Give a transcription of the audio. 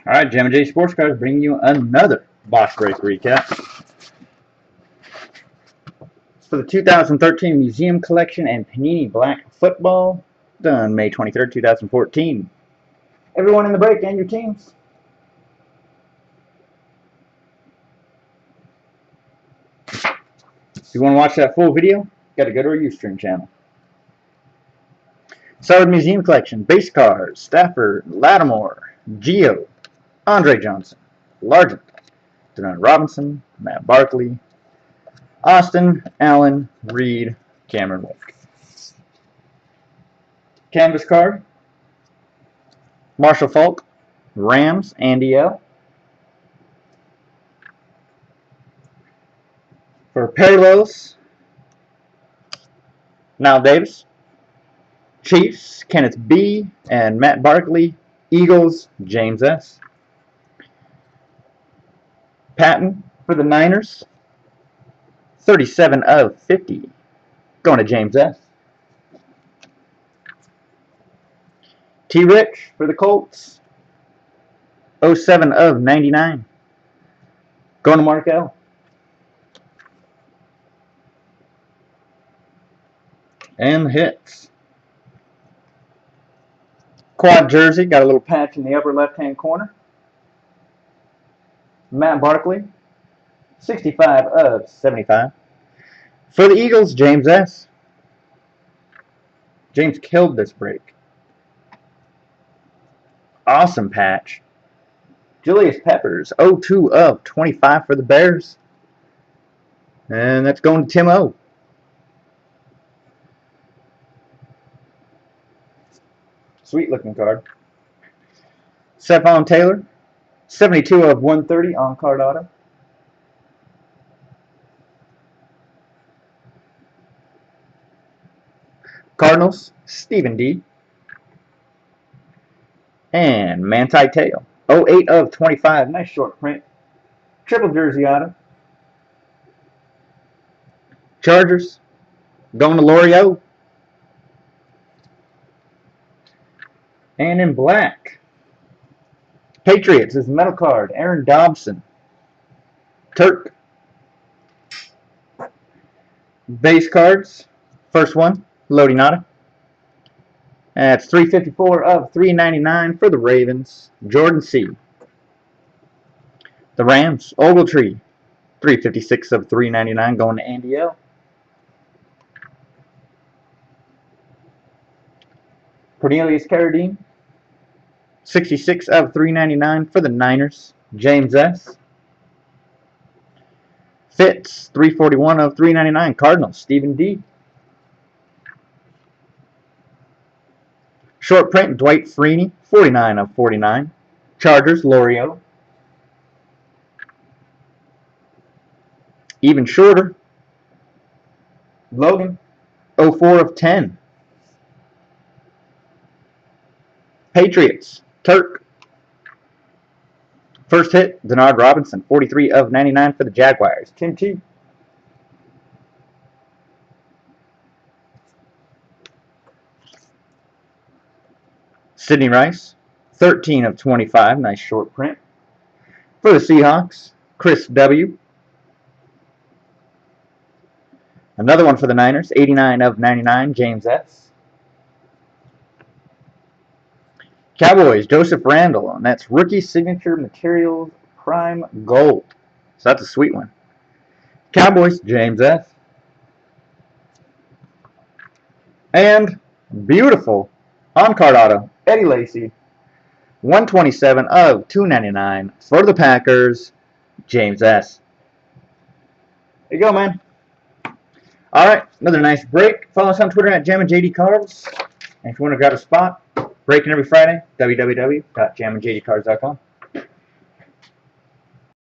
Alright, Jammin Sports Cards bringing you another box break recap. It's for the 2013 Museum Collection and Panini Black Football, done May 23rd, 2014. Everyone in the break and your teams. If you want to watch that full video, got to go to our Ustream channel. Start with Museum Collection. Base cards: Stafford, Lattimore, Gio, Andre Johnson, Largent, Denard Robinson, Matt Barkley, Austin, Allen, Reed, Cameron Wake. Canvas card: Marshall Faulk, Rams, Andy L. For parallels, Nile Davis, Chiefs, Kenneth B. and Matt Barkley. Eagles, James S. Patton for the Niners, 37 of 50, going to James S. T. Rich for the Colts, 07 of 99, going to Mark L. And the hits. Quad jersey, got a little patch in the upper left-hand corner. Matt Barkley, 65 of 75. For the Eagles, James S. James killed this break. Awesome patch. Julius Peppers, 02 of 25 for the Bears. And that's going to Tim O. Sweet looking card. Stephon Taylor, 72 of 130 on card auto. Cardinals, Stephen D. And Manti Te'o, 08 of 25. Nice short print. Triple jersey auto. Chargers, going to Lorio. And in black, Patriots is metal card, Aaron Dobson. Turk. Base cards, first one, loading auto. That's 354 of 399 for the Ravens, Jordan C. The Rams, Ogletree, 356 of 399 going to Andy L. Cornelius Carradine, 66 of 399 for the Niners, James S. Fitz, 341 of 399, Cardinals, Stephen D. Short print, Dwight Freeney, 49 of 49, Chargers, Lorio. Even shorter, Logan, 04 of 10. Patriots, Turk. First hit, Denard Robinson, 43 of 99 for the Jaguars, Tim T. Sidney Rice, 13 of 25, nice short print. For the Seahawks, Chris W. Another one for the Niners, 89 of 99, James S. Cowboys, Joseph Randall, and that's rookie signature materials prime gold. So that's a sweet one. Cowboys, James S. And beautiful on-card auto, Eddie Lacy, 127 of 299 for the Packers, James S. There you go, man. All right, another nice break. Follow us on Twitter at JamminJDCards. And if you want to grab a spot, breaking every Friday, www.jamminjdcards.com.